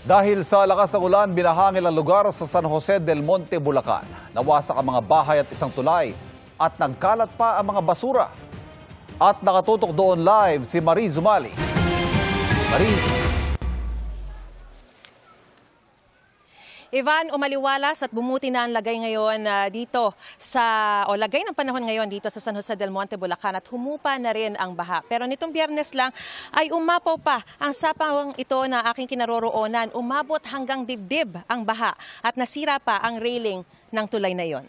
Dahil sa lakas ng ulan, binahangin ang lugar sa San Jose del Monte, Bulacan. Nawasak ang mga bahay at isang tulay at nagkalat pa ang mga basura. At nakatutok doon live si Mariz Zumali. Mariz. Ivan, umaliwalas at bumuti na ang lagay ngayon lagay ng panahon ngayon dito sa San Jose del Monte, Bulacan at humupa na rin ang baha. Pero nitong Biyernes lang ay umapaw pa ang sapang ito na aking kinaroroonan. Umabot hanggang dibdib ang baha at nasira pa ang railing ng tulay na yon.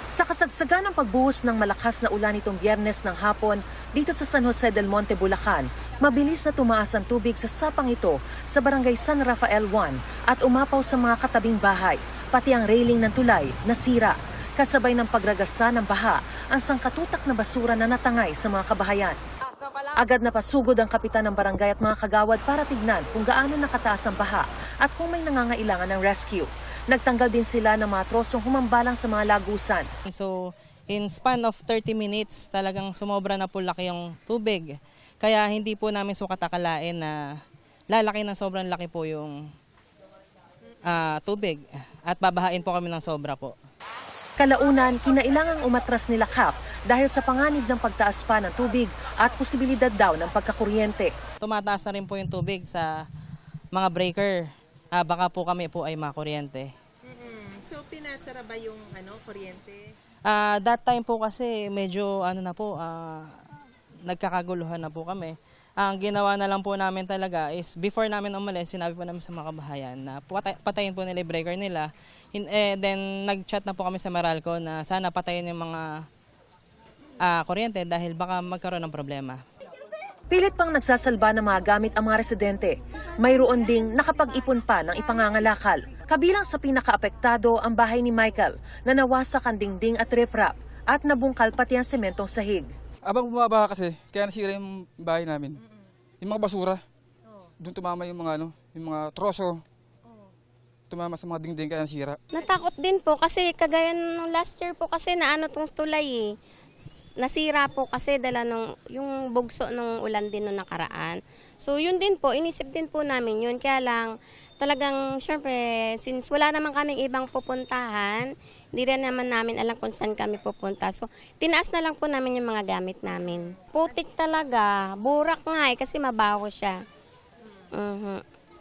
Sa kasagsagan ng pagbuhos ng malakas na ulan nitong Biyernes ng hapon dito sa San Jose del Monte, Bulacan, mabilis na tumaas ang tubig sa sapang ito sa barangay San Rafael 1 at umapaw sa mga katabing bahay, pati ang railing ng tulay nasira. Kasabay ng pagragasa ng baha ang sangkatutak na basura na natangay sa mga kabahayan. Agad na pasugod ang kapitan ng barangay at mga kagawad para tignan kung gaano nakataas ang baha at kung may nangangailangan ng rescue. Nagtanggal din sila ng mga trosong humambalang sa mga lagusan. So, in span of 30 minutes, talagang sumobra na po laki yung tubig. Kaya hindi po namin sukat-akalain na lalaki ng sobrang laki po yung tubig. At babahain po kami ng sobra po. Kalaunan, kinailangang umatras nila Kap dahil sa panganib ng pagtaas pa ng tubig at posibilidad daw ng pagkakuryente. Tumataas na rin po yung tubig sa mga breaker. Baka po kami po ay makuryente. So pinasara ba yung kuryente? That time po kasi medyo nagkakaguluhan na po kami. Ang ginawa na lang po namin talaga is before namin umalis, sinabi po namin sa mga kabahayan na patayin po nila yung breaker nila. Then nag-chat na po kami sa Meralco na sana patayin yung mga kuryente dahil baka magkaroon ng problema. Pilit pang nagsasalba ng mga gamit ang mga residente. Mayroon ding nakapag-ipon pa ng ipangangalakal. Kabilang sa pinakaapektado ang bahay ni Michael na nawasak ang dingding at riprap at nabungkal pati ang sementong sahig. Abang bumabaha kasi, kaya nasira yung bahay namin. Yung mga basura, doon tumama yung mga troso. Tumama sa mga dingding kaya nasira. Natakot din po kasi kagaya ng last year po kasi tong tulay nasira po kasi dala yung bugso ng ulan din nung nakaraan. So yun din po, inisip din po namin yun. Kaya lang talagang syempre since wala naman kaming ibang pupuntahan, hindi rin naman namin alam kung saan kami pupunta. So tinaas na lang po namin yung mga gamit namin. Putik talaga, burak nga kasi mabaho siya.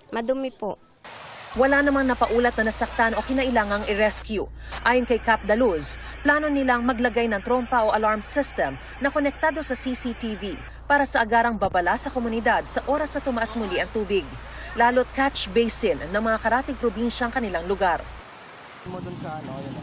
Madumi po. Wala namang napaulat na nasaktan o kinailangang i-rescue. Ayon kay Cap Daluz, plano nilang maglagay ng trompa o alarm system na konektado sa CCTV para sa agarang babala sa komunidad sa oras na tumaas muli ang tubig. Lalo't catch basin ng mga karatig probinsyang kanilang lugar.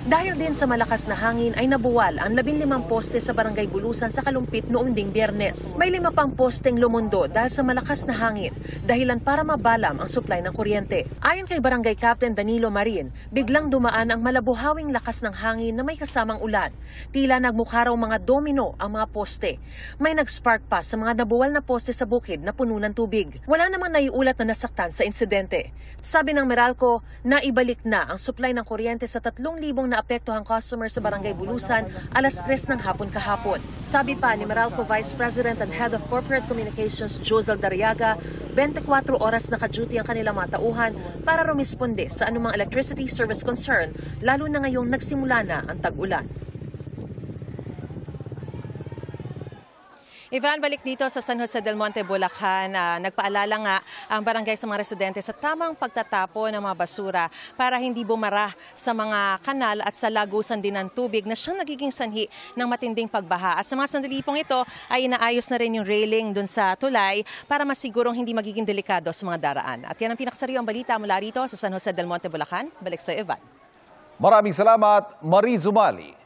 Dahil din sa malakas na hangin ay nabuwal ang 15 poste sa Barangay Bulusan sa Kalumpit noong ding Biyernes. May 5 pang posteng lumundo dahil sa malakas na hangin, dahilan para mabalam ang supply ng kuryente. Ayon kay Barangay Captain Danilo Marin, biglang dumaan ang malabuhawing lakas ng hangin na may kasamang ulan. Tila nagmukha raw mga domino ang mga poste. May nag-spark pa sa mga nabuwal na poste sa bukid na puno ng tubig. Wala namang naiulat na nasaktan sa insidente. Sabi ng Meralco, naibalik na ang supply ng kuryente sa 3,000 na apektuhang customer sa Barangay Bulusan alas 3 ng hapon kahapon. Sabi pa ni Meralco Vice President and Head of Corporate Communications Josel Dariaga, 24 oras naka-duty ang kanilang mga tauhan para rumisponde sa anumang electricity service concern, lalo na ngayong nagsimula na ang tag-ulan. Ivan, balik dito sa San Jose del Monte, Bulacan. Nagpaalala nga ang barangay sa mga residente sa tamang pagtatapo ng mga basura para hindi bumara sa mga kanal at sa lagusan din ng tubig na siyang nagiging sanhi ng matinding pagbaha. At sa mga sandali pong ito ay inaayos na rin yung railing dun sa tulay para masigurong hindi magiging delikado sa mga daraan. At yan ang pinakasariwang balita mula rito sa San Jose del Monte, Bulacan. Balik sa Ivan. Maraming salamat, Mariz Zumali.